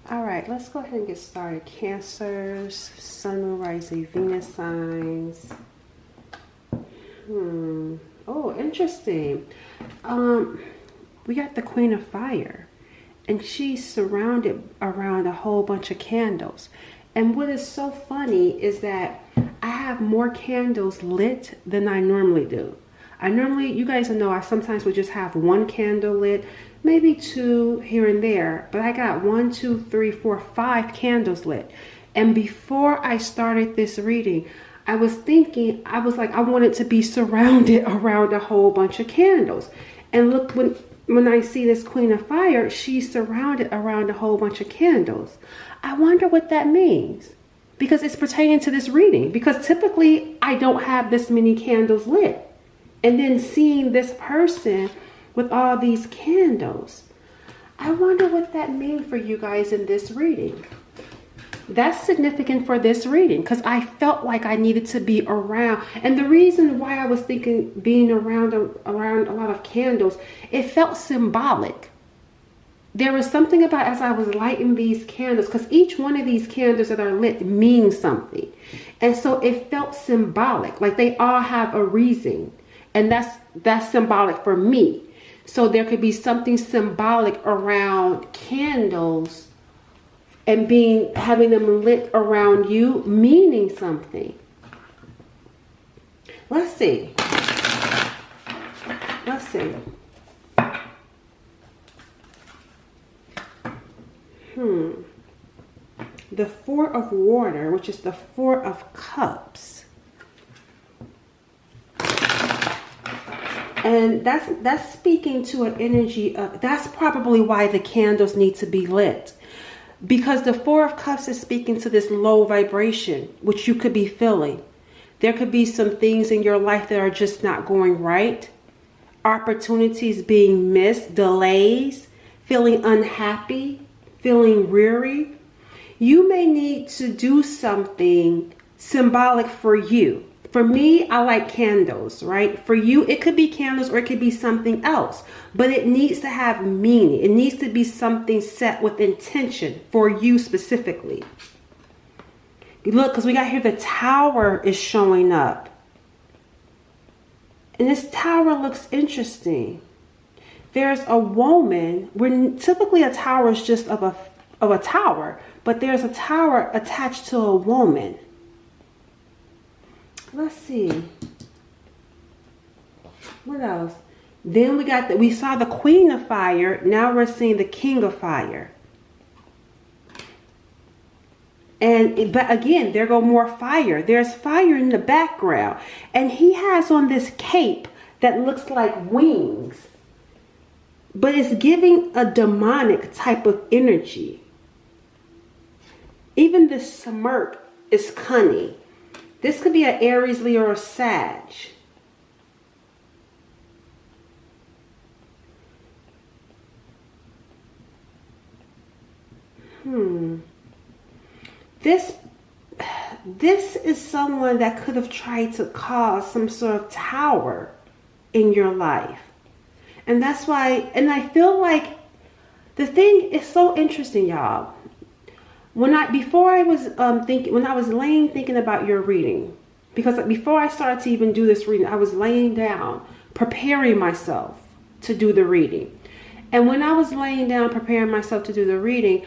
All right, let's go ahead and get started. Cancers, Sun, Moon, Rising, Venus signs. Oh, interesting. We got the Queen of Fire, and she's surrounded around a whole bunch of candles. And what is so funny is that I have more candles lit than I normally do. You guys know, I sometimes would just have one candle lit, maybe two here and there, but I got 1, 2, 3, 4, 5 candles lit. And before I started this reading, I was thinking, I wanted to be surrounded around a whole bunch of candles. And look, when I see this Queen of Fire, she's surrounded around a whole bunch of candles. I wonder what that means, because it's pertaining to this reading, because typically I don't have this many candles lit. And then seeing this person with all these candles, I wonder what that means for you guys in this reading. That's significant for this reading, because I felt like I needed to be around. And the reason why I was thinking being around a lot of candles, it felt symbolic. There was something about, as I was lighting these candles, because each one of these candles that are lit means something. And so it felt symbolic, like they all have a reason. And that's symbolic for me. So there could be something symbolic around candles and having them lit around you, meaning something. Let's see. The Four of Water, which is the Four of Cups. And that's speaking to an energy of, that's probably why the candles need to be lit. Because the Four of Cups is speaking to this low vibration, which you could be feeling. There could be some things in your life that are just not going right. Opportunities being missed, delays, feeling unhappy, feeling weary. You may need to do something symbolic for you. For me, I like candles, right? For you, it could be candles or it could be something else. But it needs to have meaning. It needs to be something set with intention for you specifically. Look, because we got here, the Tower is showing up. And this Tower looks interesting. There's a woman, when typically a tower is just of a tower, but there's a tower attached to a woman. Let's see. What else? Then we saw the Queen of Fire. Now we're seeing the King of Fire. But again, there go more fire. There's fire in the background. And he has on this cape that looks like wings. But it's giving a demonic type of energy. Even the smirk is cunning. This could be an Aries, Leo, or Sag. This is someone that could have tried to cause some sort of tower in your life. And that's why, and I feel like the thing is so interesting, y'all. When I was laying thinking about your reading, because before I started to even do this reading, I was laying down, preparing myself to do the reading. And when I was laying down, preparing myself to do the reading,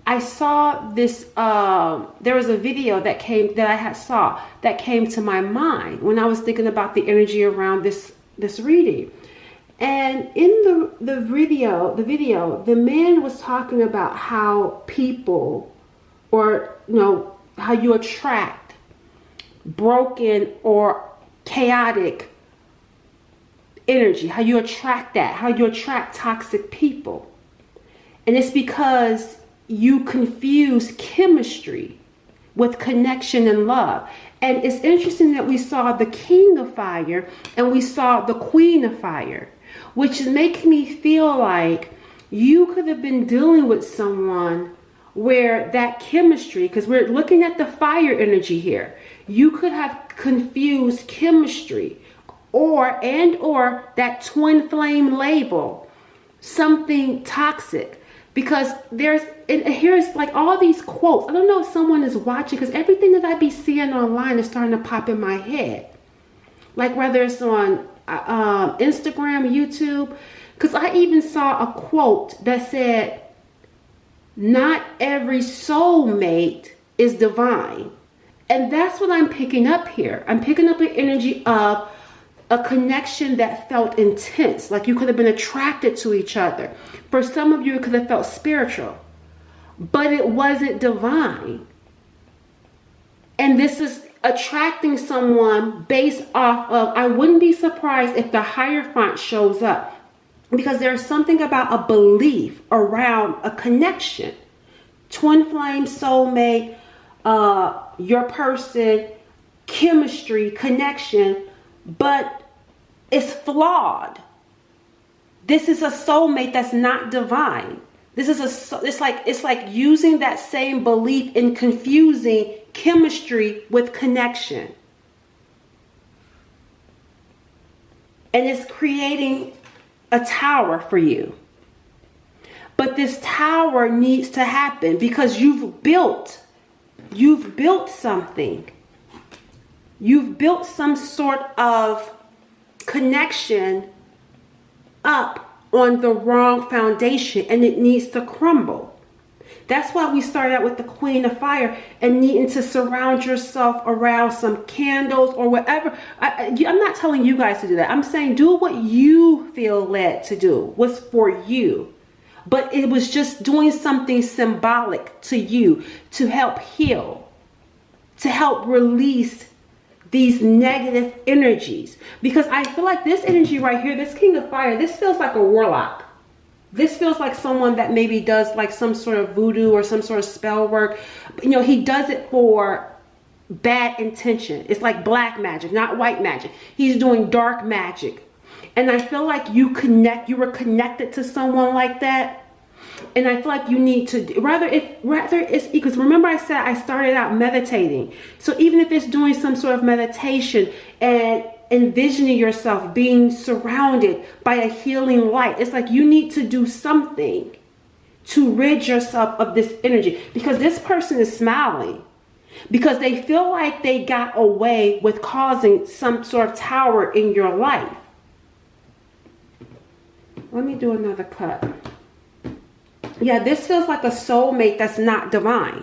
I saw this, there was a video that came to my mind when I was thinking about the energy around this reading. And in the video, the man was talking about how people, or how you attract broken or chaotic energy, how you attract toxic people. And it's because you confuse chemistry with connection and love. And it's interesting that we saw the King of Fire and we saw the Queen of Fire, which makes me feel like you could have been dealing with someone where that chemistry, because we're looking at the fire energy here, you could have confused chemistry or that twin flame label, something toxic. Because and here's like all these quotes. I don't know if someone is watching, because everything that I be seeing online is starting to pop in my head. Like whether it's on Instagram, YouTube, because I even saw a quote that said, not every soulmate is divine. And that's what I'm picking up here. I'm picking up an energy of a connection that felt intense, like you could have been attracted to each other. For some of you, it could have felt spiritual, but it wasn't divine. And this is attracting someone based off of, I wouldn't be surprised if the Hierophant shows up, because there's something about a belief around a connection. Twin flame, soulmate, your person, chemistry, connection, but it's flawed. This is a soulmate that's not divine. This is it's like using that same belief in confusing chemistry with connection. And it's creating a tower for you. But this tower needs to happen because you've built something. You've built some sort of connection up on the wrong foundation, and it needs to crumble. That's why we started out with the Queen of Fire and needing to surround yourself around some candles or whatever. I'm not telling you guys to do that. I'm saying do what you feel led to do, what's for you. But it was just doing something symbolic to you to help heal, to help release these negative energies. Because I feel like this energy right here, this King of Fire, this feels like a warlock. This feels like someone that maybe does like some sort of voodoo or some sort of spell work. You know, he does it for bad intention. It's like black magic, not white magic. He's doing dark magic. And I feel like you were connected to someone like that. And I feel like you need to, rather it's, because remember I said I started out meditating. So even if it's doing some sort of meditation and envisioning yourself being surrounded by a healing light, it's like you need to do something to rid yourself of this energy, because this person is smiling because they feel like they got away with causing some sort of tower in your life. Let me do another cut. Yeah, this feels like a soulmate that's not divine.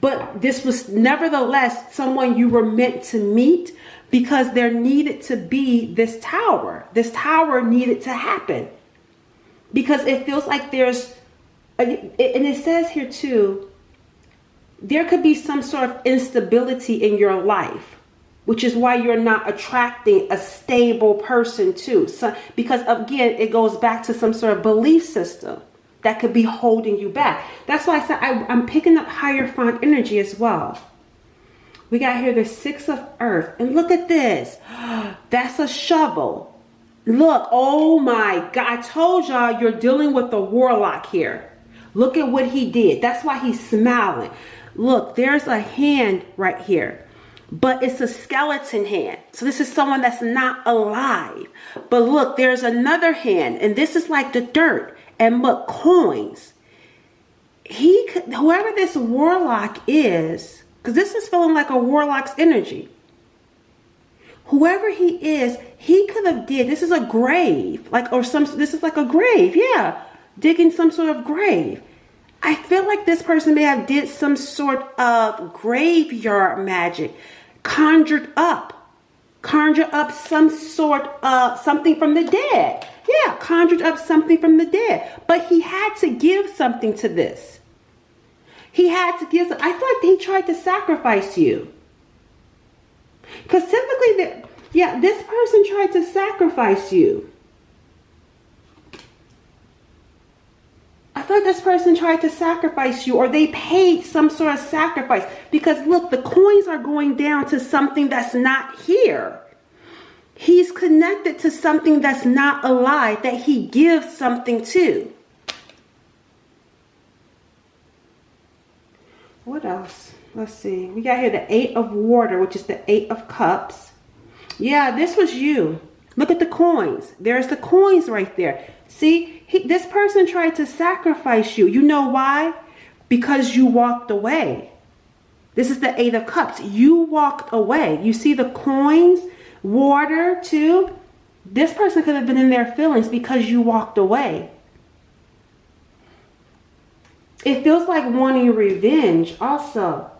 But this was nevertheless someone you were meant to meet, because there needed to be this tower. This tower needed to happen. Because it feels like there's, and it says here too, there could be some sort of instability in your life, which is why you're not attracting a stable person too. So, because again, it goes back to some sort of belief system that could be holding you back. That's why I said I'm picking up Hierophant energy as well. We got here the Six of Earth. And look at this. That's a shovel. Look, oh my God. I told y'all you're dealing with a warlock here. Look at what he did. That's why he's smiling. Look, there's a hand right here. But it's a skeleton hand. So this is someone that's not alive. But look, there's another hand. And this is like the dirt. And look, coins. Whoever this warlock is, because this is feeling like a warlock's energy. Whoever he is, he could have did, this is a grave, this is like a grave, yeah. Digging some sort of grave. I feel like this person may have did some sort of graveyard magic. Conjured up some sort of something from the dead. Yeah, conjured up something from the dead. But he had to give something to this. He had to give, I feel like he tried to sacrifice you. Because typically, this person tried to sacrifice you. I feel like this person tried to sacrifice you, or they paid some sort of sacrifice. Because look, the coins are going down to something that's not here. He's connected to something that's not alive, that he gives something to. What else? Let's see. We got here the Eight of Water, which is the Eight of Cups. Yeah, this was you. Look at the coins. There's the coins right there. See, this person tried to sacrifice you. You know why? because you walked away. This is the Eight of Cups. You walked away. You see the coins, water too. This person could have been in their feelings because you walked away. It feels like wanting revenge also.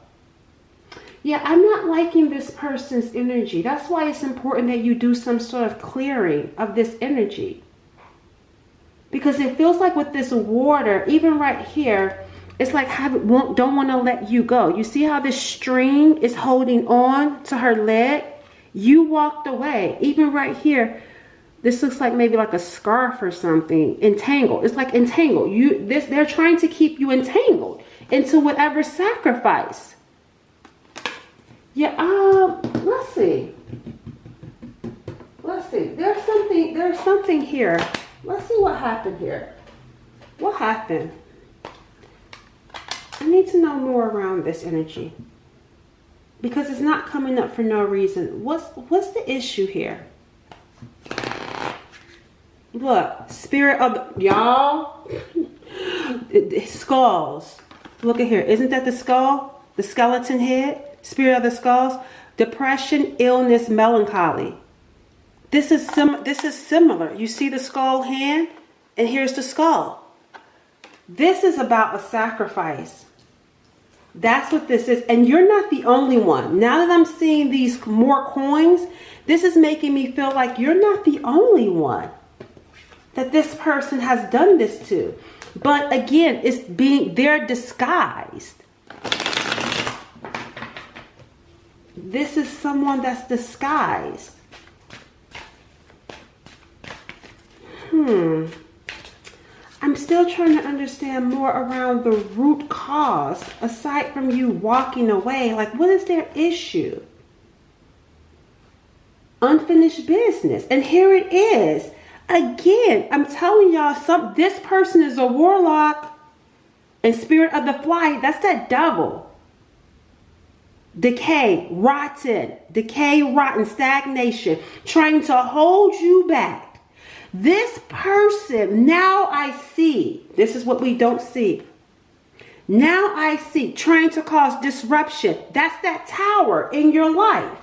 Yeah, I'm not liking this person's energy. That's why it's important that you do some sort of clearing of this energy. Because it feels like with this water, even right here, it's like don't want to let you go. You see how this string is holding on to her leg? You walked away. Even right here, this looks like maybe like a scarf or something. Entangled. It's like entangled. They're trying to keep you entangled into whatever sacrifice. Yeah, let's see. Let's see. There's something here. Let's see what happened here. What happened? I need to know more around this energy. Because it's not coming up for no reason. What's the issue here? Look, spirit of y'all. Skulls. Look at here. Isn't that the skull? The skeleton head? Spirit of the skulls. Depression, illness, melancholy. This is similar. You see the skull hand? And here's the skull. This is about a sacrifice. That's what this is. And you're not the only one. Now that I'm seeing these more coins, this is making me feel like you're not the only one that this person has done this to. But again, they're disguised. This is someone that's disguised. I'm still trying to understand more around the root cause, aside from you walking away. Like, what is their issue? Unfinished business. And here it is. Again, I'm telling y'all, this person is a warlock. And spirit of the fly, that's that devil. Decay, rotten, stagnation, trying to hold you back. This person, now I see, this is what we don't see. Now I see, trying to cause disruption. That's that tower in your life.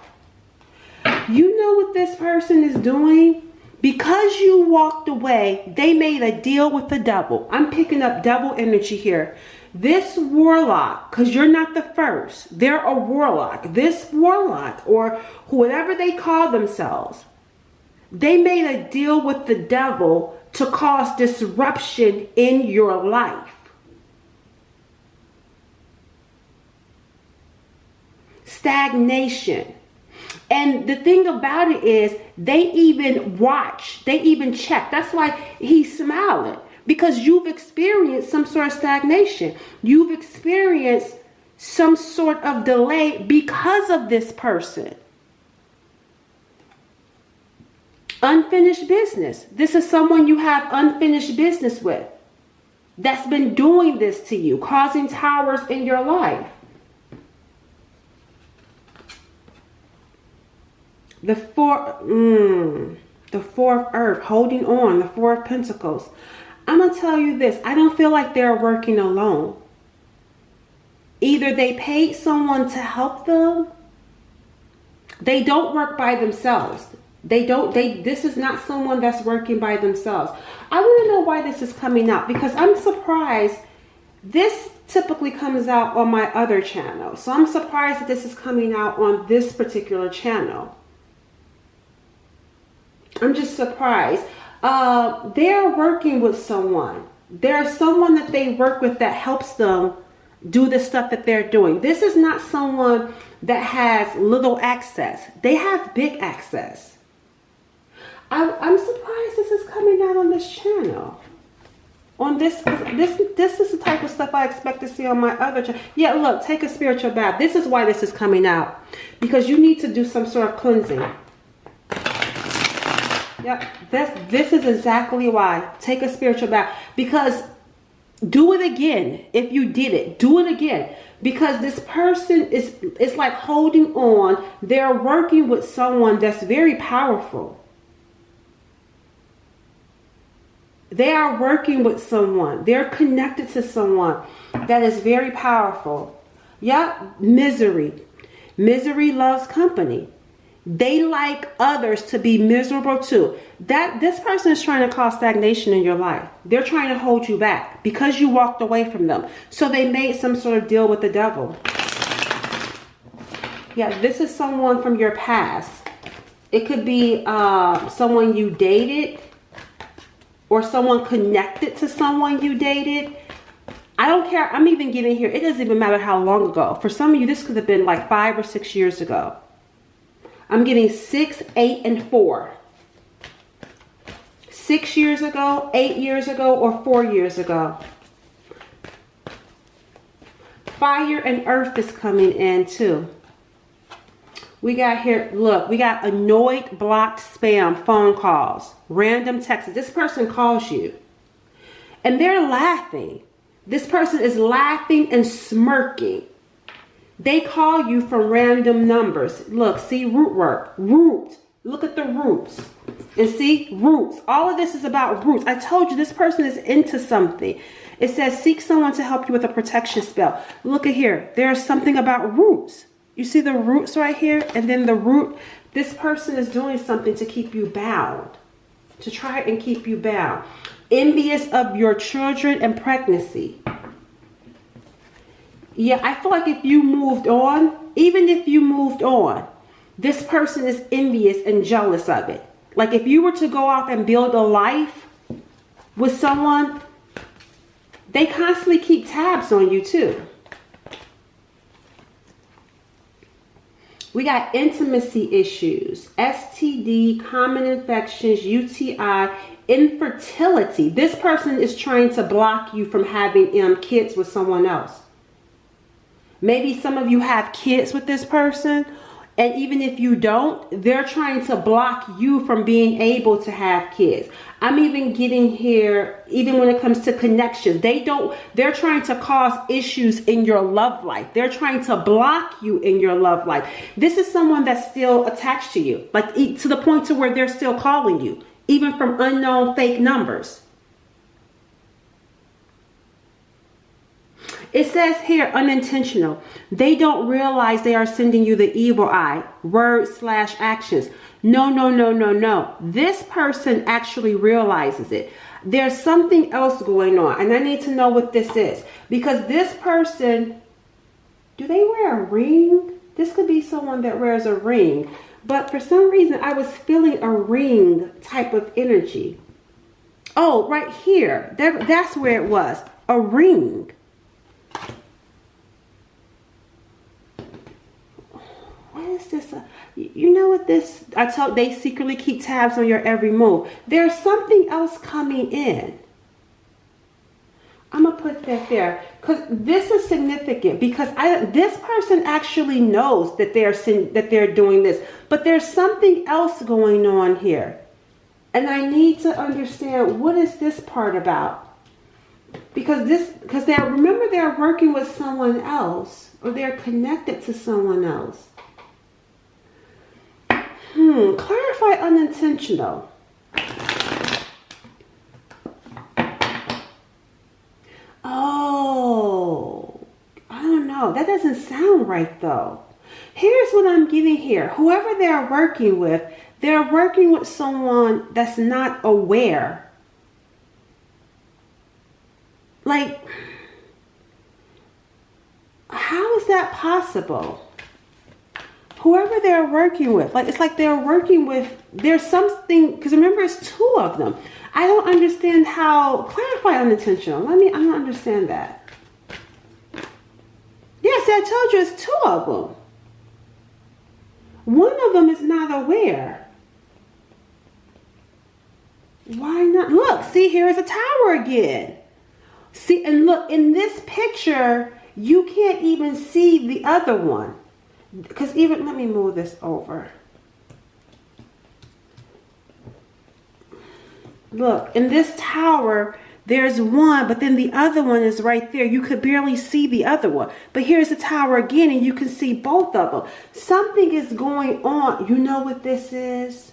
You know what this person is doing? Because you walked away, they made a deal with the devil. I'm picking up devil energy here. This warlock, because you're not the first, they're a warlock. This warlock, or whatever they call themselves, they made a deal with the devil to cause disruption in your life. Stagnation. And the thing about it is, they even watch, they even check. That's why he's smiling. Because you've experienced some sort of stagnation. You've experienced some sort of delay because of this person. Unfinished business. This is someone you have unfinished business with. That's been doing this to you, causing towers in your life. The fourth earth, holding on, the Four of Pentacles. I'm going to tell you this. I don't feel like they're working alone. Either they paid someone to help them. They don't work by themselves. This is not someone that's working by themselves. I want to know why this is coming out, because I'm surprised. This typically comes out on my other channel. So I'm surprised that this is coming out on this particular channel. I'm just surprised. They're working with someone. There's someone that they work with that helps them do the stuff that they're doing. This is not someone that has little access. They have big access. I'm surprised this is coming out on this channel. On this is the type of stuff I expect to see on my other channel. Yeah, look, take a spiritual bath. This is why this is coming out. Because you need to do some sort of cleansing. Yep, this is exactly why. Take a spiritual bath. Because do it again. If you did it, do it again. Because this person is like holding on. They're working with someone that's very powerful. They are working with someone. They're connected to someone that is very powerful. Yep, misery. Misery loves company. They like others to be miserable too. This person is trying to cause stagnation in your life. They're trying to hold you back because you walked away from them. So they made some sort of deal with the devil. Yeah, this is someone from your past. It could be someone you dated, or someone connected to someone you dated. I don't care. I'm even giving here. It doesn't even matter how long ago. For some of you, this could have been like 5 or 6 years ago. I'm getting 6, 8, and 4. 6 years ago, 8 years ago, or 4 years ago. Fire and earth is coming in too. We got here, look, we got annoyed, blocked, spam, phone calls, random texts. This person calls you and they're laughing. This person is laughing and smirking. They call you from random numbers. Look, see root work, root. Look at the roots and see roots. All of this is about roots. I told you this person is into something. It says seek someone to help you with a protection spell. Look at here. There's something about roots. You see the roots right here? And then the root, this person is doing something to keep you bound. To try and keep you bound. Envious of your children and pregnancy. Yeah, I feel like if you moved on, even if you moved on, this person is envious and jealous of it. Like if you were to go off and build a life with someone, they constantly keep tabs on you too. We got intimacy issues, STD, common infections, UTI, infertility. This person is trying to block you from having kids with someone else. Maybe some of you have kids with this person, and even if you don't, they're trying to block you from being able to have kids. I'm even getting here, even when it comes to connections, they're trying to cause issues in your love life. They're trying to block you in your love life. This is someone that's still attached to you, like to the point to where they're still calling you, even from unknown fake numbers. It says here, unintentional. They don't realize they are sending you the evil eye, words/actions. No, no, no, no, no. This person actually realizes it. There's something else going on, and I need to know what this is. Because this person, do they wear a ring? This could be someone that wears a ring. But for some reason, I was feeling a ring type of energy. Oh, right here. That's where it was. A ring. What is this? You know what this? I told they secretly keep tabs on your every move. There's something else coming in. I'm gonna put that there because this is significant. Because this person actually knows that they're doing this, but there's something else going on here, and I need to understand what is this part about. Because they're working with someone else, or they're connected to someone else. Clarify unintentional. Oh, I don't know. That doesn't sound right though. Here's what I'm getting here. Whoever they're working with someone that's not aware. Like, how is that possible? Whoever they're working with, like, it's like they're working with, there's something, because remember, it's 2 of them. I don't understand how, clarify unintentional. I don't understand that. Yes, I told you it's 2 of them. One of them is not aware. Why not? Look, see, here's a tower again. See, and look, in this picture, you can't even see the other one. Because even, let me move this over. Look, in this tower, there's one, but then the other one is right there. You could barely see the other one. But here's the tower again, and you can see both of them. Something is going on. You know what this is?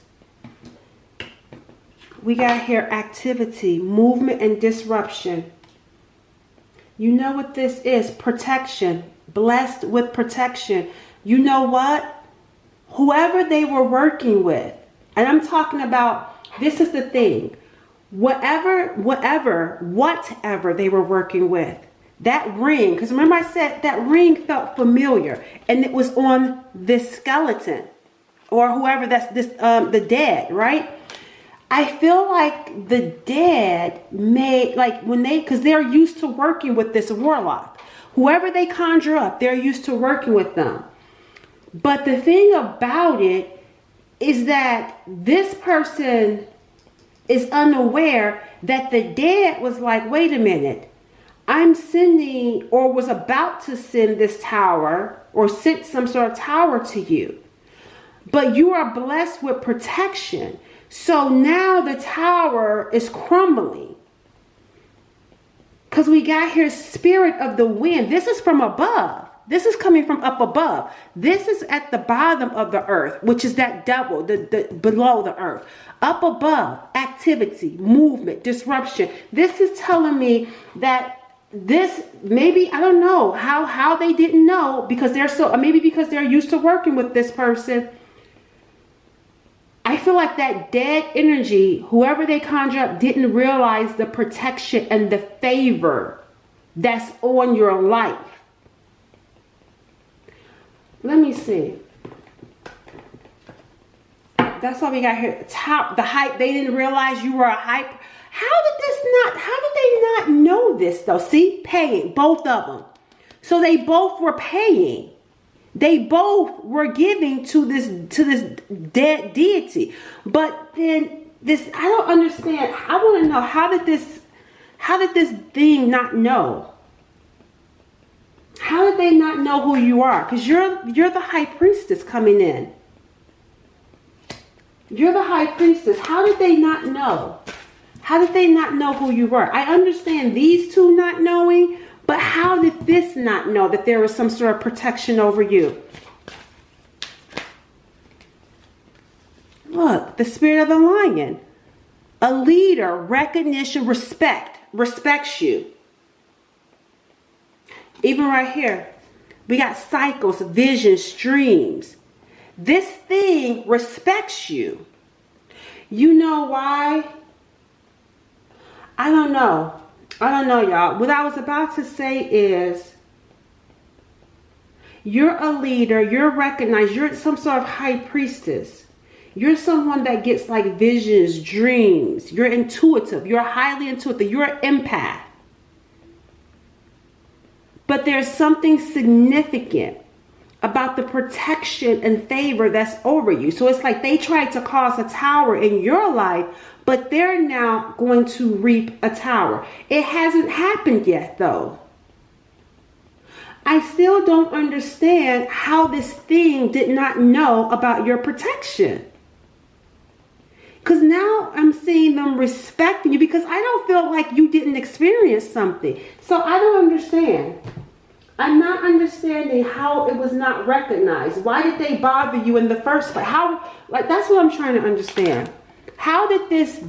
We got here activity, movement, and disruption. You know what this is? Protection. Blessed with protection. You know what? Whoever they were working with, and I'm talking about, this is the thing. Whatever they were working with, that ring, because remember I said that ring felt familiar, and it was on this skeleton, or whoever that's this, the dead, right? I feel like the dead made, like when they, because they're used to working with this warlock. Whoever they conjure up, they're used to working with them. But the thing about it is that this person is unaware that the dead was like, wait a minute, I'm sending, or was about to send this tower, or sent some sort of tower to you. But you are blessed with protection. So now the tower is crumbling. Because we got here spirit of the wind. This is from above. This is coming from up above. This is at the bottom of the earth, which is that double, the below the earth. Up above, activity, movement, disruption. This is telling me that this, maybe, I don't know how they didn't know, because they're so, maybe because they're used to working with this person. I feel like that dead energy, whoever they conjure up, didn't realize the protection and the favor that's on your life. Let me see. That's all we got here. The hype. They didn't realize you were a hype. How did they not know this though? See, paying, both of them. So they both were paying. They both were giving to this dead deity. But then this, I don't understand. I want to know, how did this thing not know? How did they not know who you are? Because you're the high priestess coming in. You're the high priestess. How did they not know? How did they not know who you were? I understand these two not knowing, but how did this not know that there was some sort of protection over you? Look, the spirit of the lion. A leader, recognition, respects you. Even right here, we got cycles, visions, dreams. This thing respects you. You know why? I don't know. I don't know, y'all. What I was about to say is, you're a leader, you're recognized, you're some sort of high priestess. You're someone that gets like visions, dreams. You're intuitive. You're highly intuitive. You're an empath. But there's something significant about the protection and favor that's over you. So it's like they tried to cause a tower in your life, but they're now going to reap a tower. It hasn't happened yet, though. I still don't understand how this thing did not know about your protection. Because now I'm seeing them respecting you, because I don't feel like you didn't experience something. So I don't understand. I'm not understanding how it was not recognized. Why did they bother you in the first place? How, like, that's what I'm trying to understand. How did this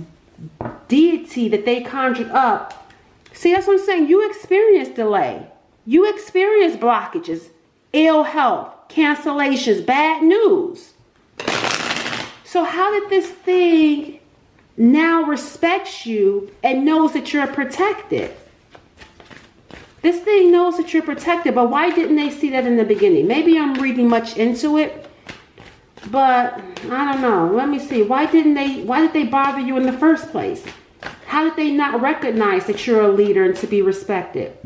deity that they conjured up, see, that's what I'm saying. You experienced delay. You experienced blockages, ill health, cancellations, bad news. So how did this thing now respect you and knows that you're protected? This thing knows that you're protected, but why didn't they see that in the beginning? Maybe I'm reading much into it, but I don't know. Let me see. Why did they bother you in the first place? How did they not recognize that you're a leader and to be respected?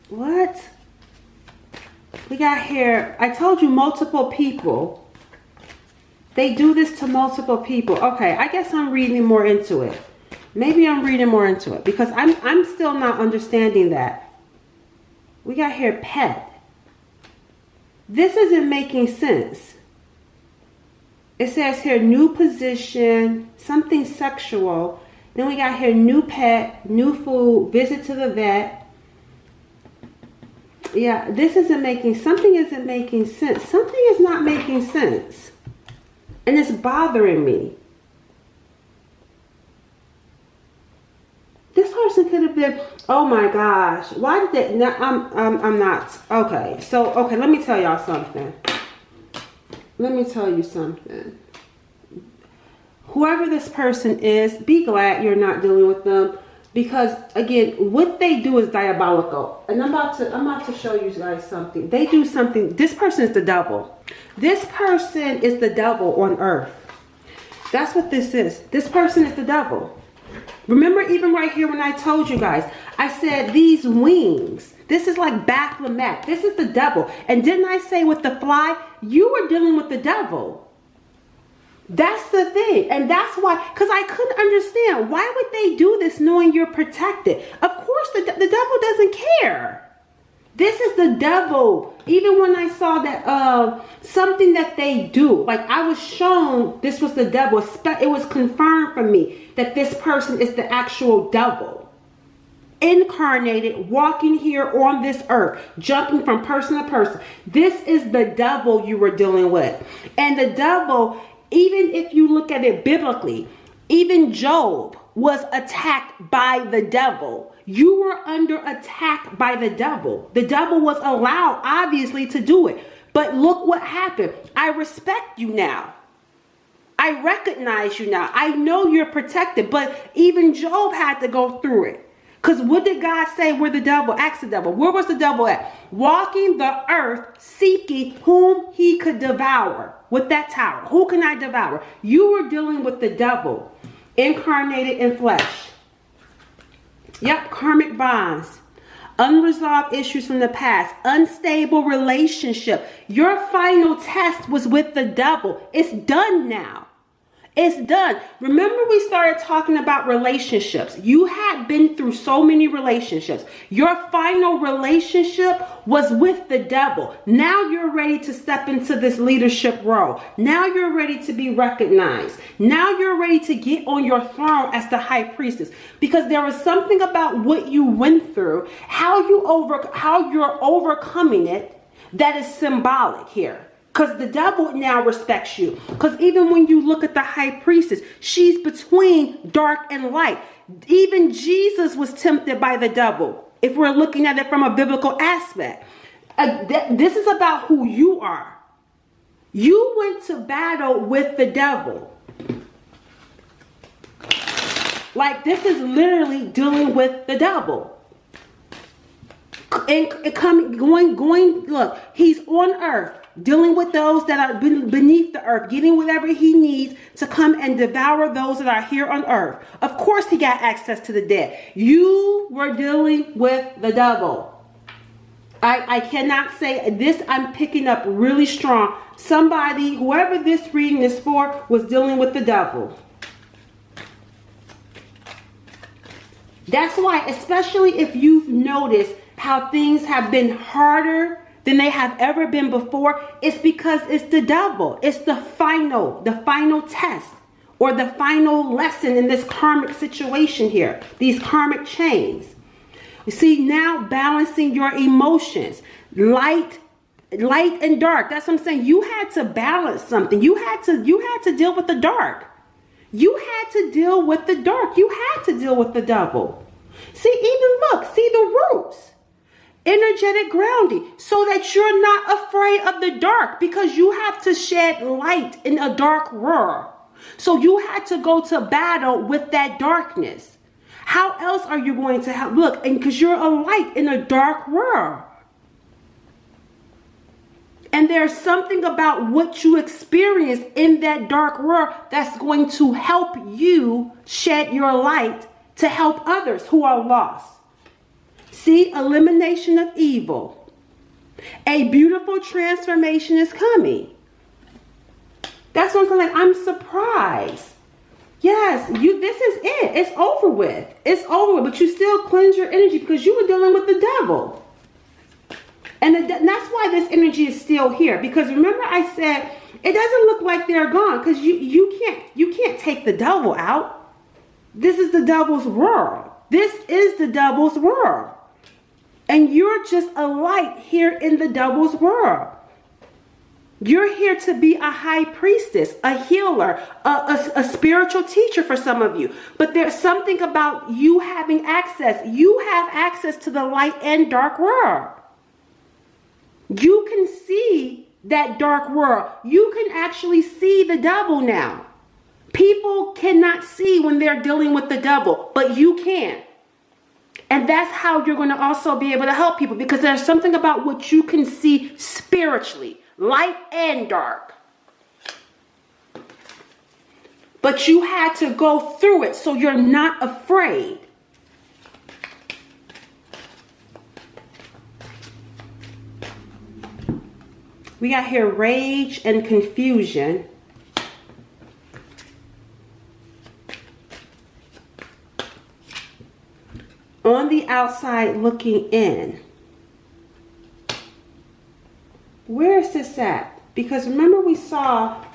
What? We got here, I told you, multiple people. They do this to multiple people. Okay, I guess I'm reading more into it. Maybe I'm reading more into it, because I'm still not understanding that. We got here pet. This isn't making sense. It says here new position, something sexual. Then we got here new pet, new food, visit to the vet. Yeah, this isn't making, something isn't making sense. Something is not making sense. And it's bothering me. This person could have been, oh my gosh, why did they, no, I'm not, okay, so, okay, let me tell y'all something. Let me tell you something. Whoever this person is, be glad you're not dealing with them, because again, what they do is diabolical. And I'm about to show you guys something. They do something. This person is the devil. This person is the devil on earth. That's what this is. This person is the devil. Remember, even right here when I told you guys, I said these wings, this is like Baphomet. This is the devil. And didn't I say with the fly, you were dealing with the devil? That's the thing. And that's why, because I couldn't understand, why would they do this knowing you're protected? Of course, the devil doesn't care. This is the devil. Even when I saw that something that they do, like I was shown this was the devil. It was confirmed for me that this person is the actual devil. Incarnated, walking here on this earth, jumping from person to person. This is the devil you were dealing with. And the devil, even if you look at it biblically, even Job was attacked by the devil. You were under attack by the devil. The devil was allowed, obviously, to do it. But look what happened. I respect you now. I recognize you now. I know you're protected. But even Job had to go through it. Because what did God say where the devil? Ask the devil. Where was the devil at? Walking the earth, seeking whom he could devour. With that tower. Who can I devour? You were dealing with the devil. Incarnated in flesh. Yep, karmic bonds. Unresolved issues from the past. Unstable relationship. Your final test was with the devil. It's done now. It's done. Remember we started talking about relationships. You had been through so many relationships. Your final relationship was with the devil. Now you're ready to step into this leadership role. Now you're ready to be recognized. Now you're ready to get on your throne as the high priestess. Because there was something about what you went through, how you're overcoming it, that is symbolic here. Because the devil now respects you. Because even when you look at the high priestess, she's between dark and light. Even Jesus was tempted by the devil. If we're looking at it from a biblical aspect. This is about who you are. You went to battle with the devil. Like this is literally dealing with the devil. And look, he's on earth. Dealing with those that are beneath the earth, getting whatever he needs to come and devour those that are here on earth. Of course he got access to the dead. You were dealing with the devil. I cannot say this. I'm picking up really strong. Somebody, whoever this reading is for, was dealing with the devil. That's why, especially if you've noticed how things have been harder than they have ever been before, it's because it's the devil. It's the final test or the final lesson in this karmic situation here, these karmic chains. You see, now balancing your emotions, light and dark. That's what I'm saying. You had to balance something. You had to deal with the dark. You had to deal with the dark. You had to deal with the devil. See, see the roots. Energetic grounding, so that you're not afraid of the dark, because you have to shed light in a dark world. So you had to go to battle with that darkness. How else are you going to help? Look, and because you're a light in a dark world. And there's something about what you experience in that dark world that's going to help you shed your light to help others who are lost. See, elimination of evil. A beautiful transformation is coming. That's what I'm saying. I'm surprised. Yes, this is it. It's over with. It's over with. But you still cleanse your energy because you were dealing with the devil. And that's why this energy is still here. Because remember I said, it doesn't look like they're gone. Because you can't take the devil out. This is the devil's world. This is the devil's world. And you're just a light here in the devil's world. You're here to be a high priestess, a healer, a spiritual teacher for some of you. But there's something about you having access. You have access to the light and dark world. You can see that dark world. You can actually see the devil now. People cannot see when they're dealing with the devil, but you can. And that's how you're going to also be able to help people, because there's something about what you can see spiritually, light and dark. But you had to go through it, so you're not afraid. We got here rage and confusion. On the outside looking in. Where is this at? Because remember we saw,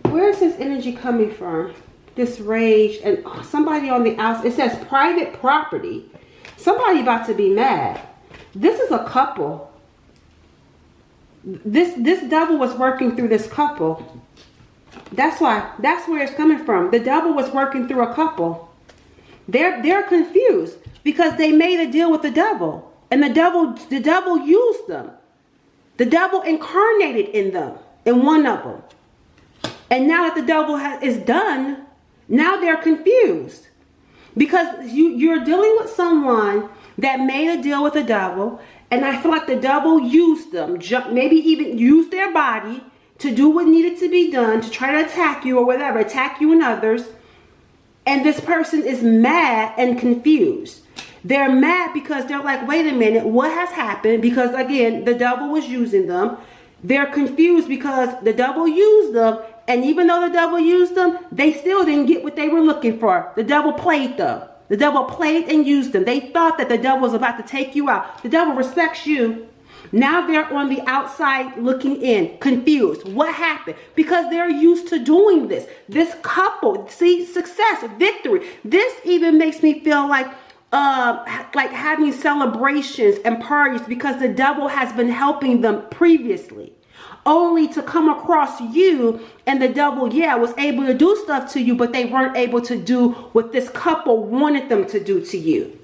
where is this energy coming from? This rage and somebody on the outside. It says private property. Somebody about to be mad. This is a couple. This devil was working through this couple. That's why. That's where it's coming from. The devil was working through a couple. They're confused because they made a deal with the devil, and the devil used them. The devil incarnated in them, in one of them. And now that the devil is done, now they're confused because you're dealing with someone that made a deal with the devil, and I feel like the devil used them, maybe even used their body to do what needed to be done to try to attack you or whatever, attack you and others. And this person is mad and confused. They're mad because they're like, wait a minute, what has happened? Because again, the devil was using them. They're confused because the devil used them. And even though the devil used them, they still didn't get what they were looking for. The devil played them. The devil played and used them. They thought that the devil was about to take you out. The devil respects you. Now they're on the outside looking in, confused. What happened? Because they're used to doing this. This couple, see, success, victory. This even makes me feel like having celebrations and parties because the devil has been helping them previously. Only to come across you and the devil, was able to do stuff to you, but they weren't able to do what this couple wanted them to do to you.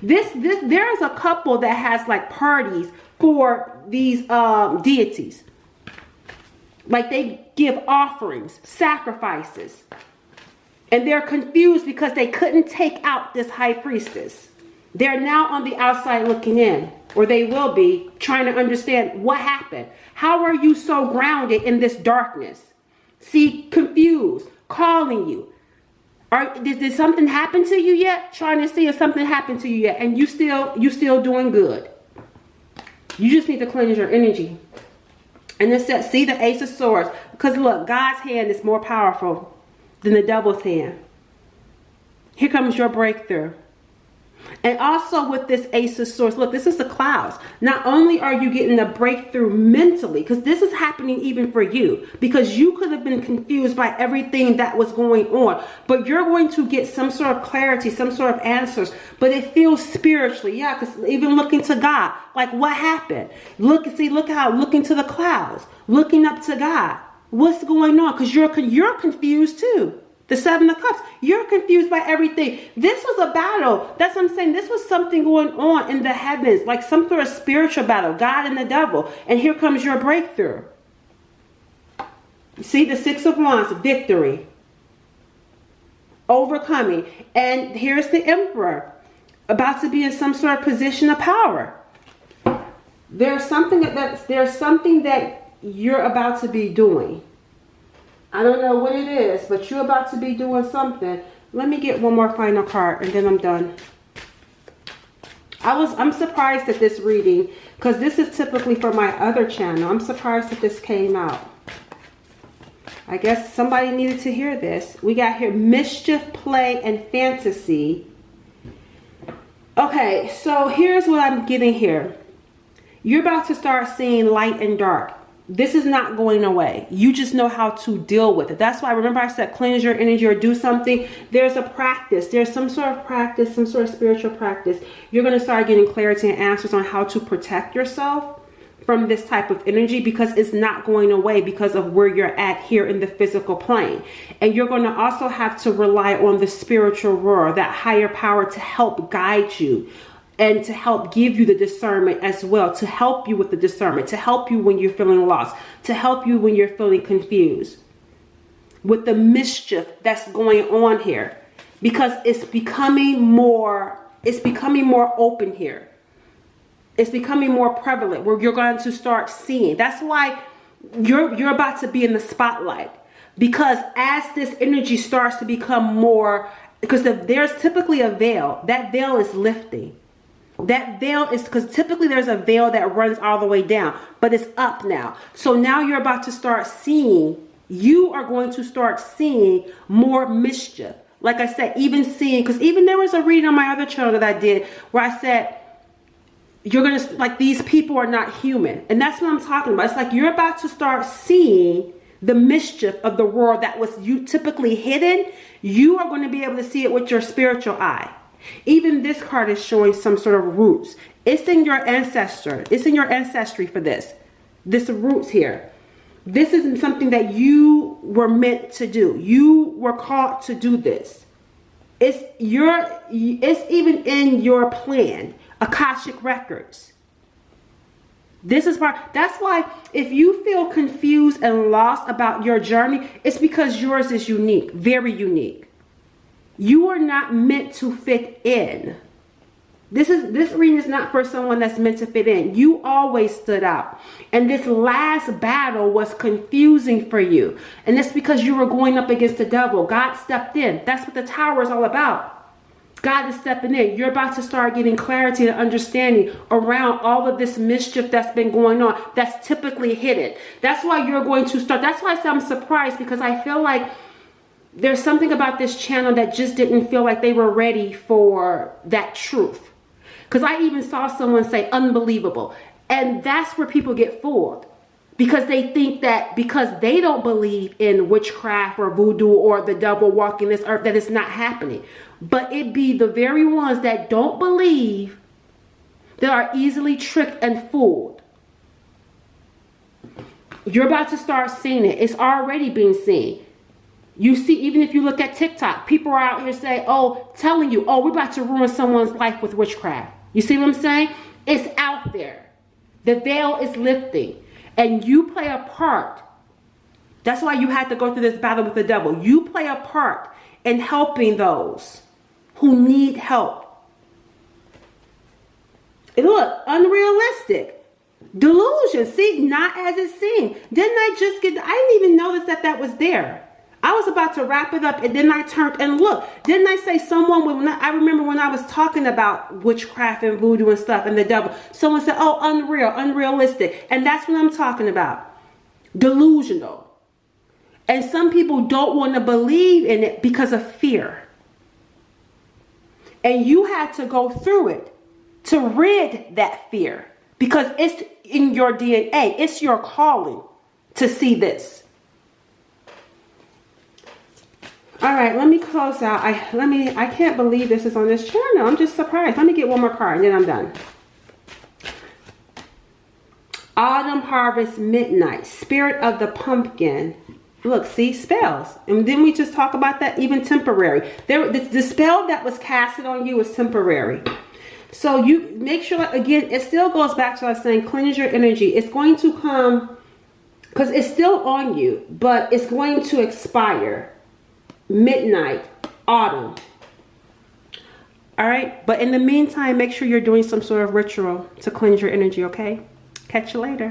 There's a couple that has like parties for these deities. Like they give offerings, sacrifices. And they're confused because they couldn't take out this high priestess. They're now on the outside looking in, or they will be, trying to understand what happened. How are you so grounded in this darkness? See, confused, calling you. Did something happen to you yet? Trying to see if something happened to you yet, and you still doing good. You just need to cleanse your energy. And it says, see the Ace of Swords. Because look, God's hand is more powerful than the devil's hand. Here comes your breakthrough. And also with this Ace of Swords, look, this is the clouds. Not only are you getting a breakthrough mentally, because this is happening even for you, because you could have been confused by everything that was going on, but you're going to get some sort of clarity, some sort of answers, but it feels spiritually, because even looking to God, like what happened? Look how looking to the clouds, looking up to God. What's going on? Because you're confused too. The Seven of Cups. You're confused by everything. This was a battle. That's what I'm saying. This was something going on in the heavens, like some sort of spiritual battle, God and the devil. And here comes your breakthrough. You see, the Six of Wands, victory, overcoming. And here's the Emperor, about to be in some sort of position of power. There's something that you're about to be doing. I don't know what it is, but you're about to be doing something. Let me get one more final card and then I'm done. I'm surprised at this reading because this is typically for my other channel. I'm surprised that this came out. I guess somebody needed to hear this. We got here mischief, play, and fantasy. Okay, so here's what I'm getting here. You're about to start seeing light and dark. This is not going away. You just know how to deal with it. That's why, remember I said cleanse your energy or do something. There's a practice. There's some sort of practice, some sort of spiritual practice. You're going to start getting clarity and answers on how to protect yourself from this type of energy, because it's not going away because of where you're at here in the physical plane. And you're going to also have to rely on the spiritual world, that higher power, to help guide you and to help give you the discernment as well, to help you with the discernment, to help you when you're feeling lost, to help you when you're feeling confused with the mischief that's going on here, because it's becoming more open here. It's becoming more prevalent, where you're going to start seeing. That's why you're about to be in the spotlight, because as this energy starts to become more, because there's typically a veil, that veil is lifting. That veil is, because typically there's a veil that runs all the way down, but it's up now. So now you're about to start seeing, you are going to start seeing more mischief. Like I said, even seeing, because even there was a reading on my other channel that I did where I said, you're going to, like, these people are not human. And that's what I'm talking about. It's like you're about to start seeing the mischief of the world that was typically hidden. You are going to be able to see it with your spiritual eye. Even this card is showing some sort of roots. It's in your ancestor. It's in your ancestry for this. This roots here. This isn't something that you were meant to do. You were called to do this. It's even in your plan. Akashic records. This is part. That's why if you feel confused and lost about your journey, it's because yours is unique, very unique. You are not meant to fit in. This reading is not for someone that's meant to fit in. You always stood out. And this last battle was confusing for you. And it's because you were going up against the devil. God stepped in. That's what the Tower is all about. God is stepping in. You're about to start getting clarity and understanding around all of this mischief that's been going on, that's typically hidden. That's why you're going to start. That's why I'm surprised, because I feel like there's something about this channel that just didn't feel like they were ready for that truth. Because I even saw someone say unbelievable. And that's where people get fooled. Because they think that because they don't believe in witchcraft or voodoo or the devil walking this earth, that it's not happening. But it be the very ones that don't believe that are easily tricked and fooled. You're about to start seeing it. It's already being seen. You see, even if you look at TikTok, people are out here saying, oh, telling you, oh, we're about to ruin someone's life with witchcraft. You see what I'm saying? It's out there. The veil is lifting. And you play a part. That's why you had to go through this battle with the devil. You play a part in helping those who need help. And look, unrealistic. Delusion. See, not as it seemed. Didn't I just get, I didn't even notice that was there. I was about to wrap it up, and then I turned and looked. Didn't I say someone, I remember when I was talking about witchcraft and voodoo and stuff and the devil, someone said, oh, unreal, unrealistic. And that's what I'm talking about. Delusional. And some people don't want to believe in it because of fear. And you had to go through it to rid that fear, because it's in your DNA. It's your calling to see this. All right, let me close out. I can't believe this is on this channel. I'm just surprised. Let me get one more card and then I'm done. Autumn Harvest Midnight, Spirit of the Pumpkin. Look, see, spells. And didn't we just talk about that? Even temporary. The spell that was casted on you was temporary. So you make sure, again, it still goes back to us saying, cleanse your energy. It's going to come, because it's still on you, but it's going to expire. Midnight, autumn. All right, but in the meantime, make sure you're doing some sort of ritual to cleanse your energy, okay? Catch you later.